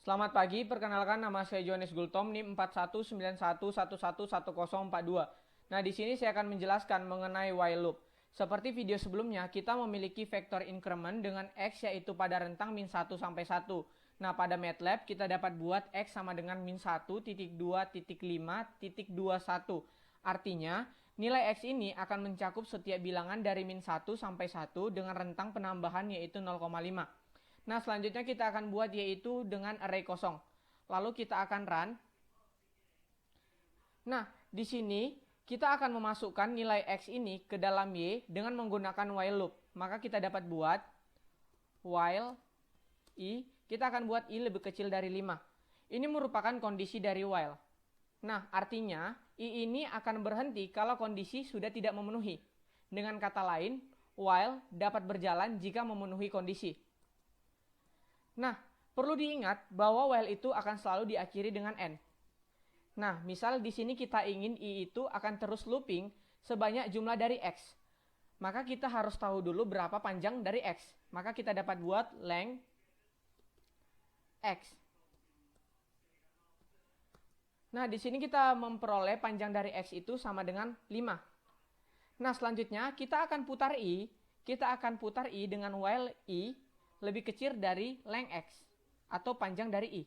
Selamat pagi, perkenalkan nama saya Johannes Gultom, NIM 4191111042. Nah, di sini saya akan menjelaskan mengenai while loop. Seperti video sebelumnya, kita memiliki vektor increment dengan X yaitu pada rentang min 1 sampai 1. Nah, pada MATLAB kita dapat buat X sama dengan min 1.2.5.21. Artinya, nilai X ini akan mencakup setiap bilangan dari min 1 sampai 1 dengan rentang penambahan yaitu 0,5. Nah, selanjutnya kita akan buat yaitu dengan array kosong. Lalu kita akan run. Nah, di sini kita akan memasukkan nilai X ini ke dalam Y dengan menggunakan while loop. Maka kita dapat buat while I, kita akan buat I lebih kecil dari 5. Ini merupakan kondisi dari while. Nah, artinya I ini akan berhenti kalau kondisi sudah tidak memenuhi. Dengan kata lain, while dapat berjalan jika memenuhi kondisi. Nah, perlu diingat bahwa while itu akan selalu diakhiri dengan N. Nah, misal di sini kita ingin I itu akan terus looping sebanyak jumlah dari X. Maka kita harus tahu dulu berapa panjang dari X. Maka kita dapat buat length X. Nah, di sini kita memperoleh panjang dari X itu sama dengan 5. Nah, selanjutnya kita akan putar I. Kita akan putar I dengan while I lebih kecil dari length X atau panjang dari I.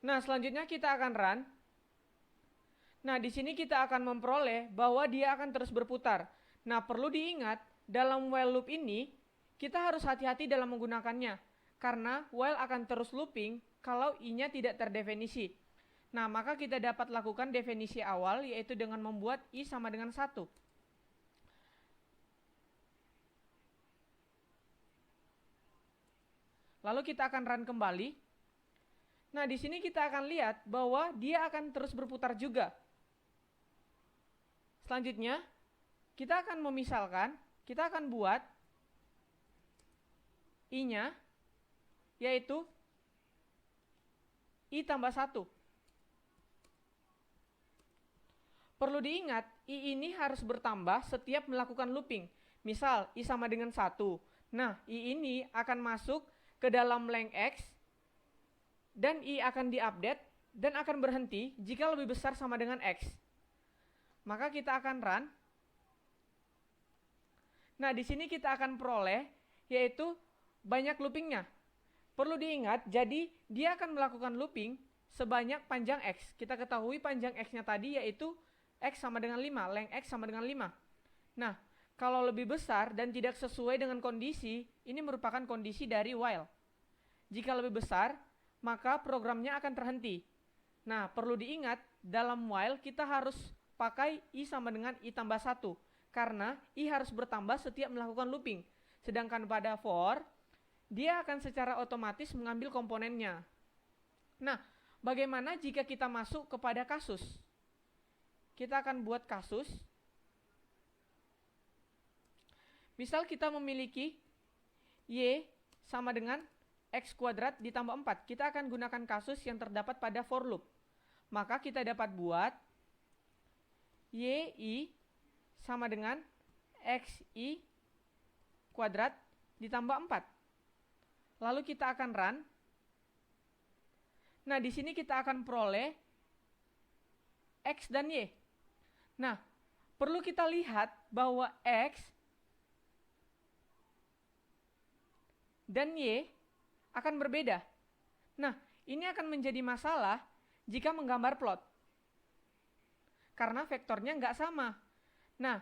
Nah, selanjutnya kita akan run. Nah, di sini kita akan memperoleh bahwa dia akan terus berputar. Nah, perlu diingat dalam while loop ini kita harus hati-hati dalam menggunakannya karena while akan terus looping kalau I-nya tidak terdefinisi. Nah, maka kita dapat lakukan definisi awal yaitu dengan membuat I sama dengan 1. Lalu kita akan run kembali. Nah, di sini kita akan lihat bahwa dia akan terus berputar juga. Selanjutnya, kita akan memisalkan, kita akan buat I-nya, yaitu I tambah 1. Perlu diingat, I ini harus bertambah setiap melakukan looping. Misal, I sama dengan 1. Nah, I ini akan masuk ke dalam length X dan I akan diupdate dan akan berhenti jika lebih besar sama dengan X. Maka kita akan run. Nah, di sini kita akan peroleh yaitu banyak loopingnya. Perlu diingat, jadi dia akan melakukan looping sebanyak panjang X. Kita ketahui panjang X-nya tadi yaitu X sama dengan 5, length X sama dengan 5. Nah, kalau lebih besar dan tidak sesuai dengan kondisi, ini merupakan kondisi dari while. Jika lebih besar, maka programnya akan terhenti. Nah, perlu diingat, dalam while kita harus pakai I sama dengan I tambah 1. Karena I harus bertambah setiap melakukan looping. Sedangkan pada for, dia akan secara otomatis mengambil komponennya. Nah, bagaimana jika kita masuk kepada kasus? Kita akan buat kasus. Misal kita memiliki Y sama dengan X kuadrat ditambah 4. Kita akan gunakan kasus yang terdapat pada for loop. Maka kita dapat buat YI sama dengan XI kuadrat ditambah 4. Lalu kita akan run. Nah, di sini kita akan peroleh X dan Y. Nah, perlu kita lihat bahwa X dan Y akan berbeda. Nah, ini akan menjadi masalah jika menggambar plot. Karena vektornya nggak sama. Nah,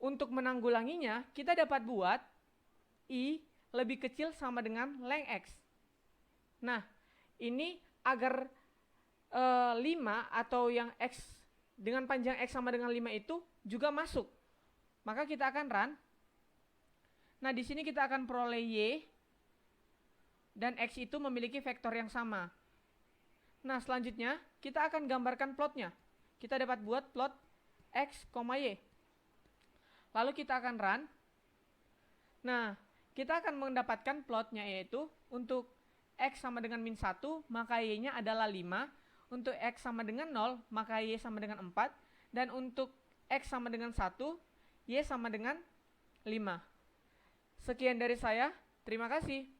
untuk menanggulanginya, kita dapat buat I lebih kecil sama dengan length X. Nah, ini agar 5 atau yang X dengan panjang X sama dengan 5 itu juga masuk. Maka kita akan run. Nah, di sini kita akan peroleh Y dan X itu memiliki vektor yang sama. Nah, selanjutnya kita akan gambarkan plotnya. Kita dapat buat plot X, Y. Lalu kita akan run. Nah, kita akan mendapatkan plotnya yaitu untuk X sama dengan min 1, maka Y-nya adalah 5. Untuk X sama dengan 0, maka Y sama dengan 4. Dan untuk X sama dengan 1, Y sama dengan 5. Sekian dari saya, terima kasih.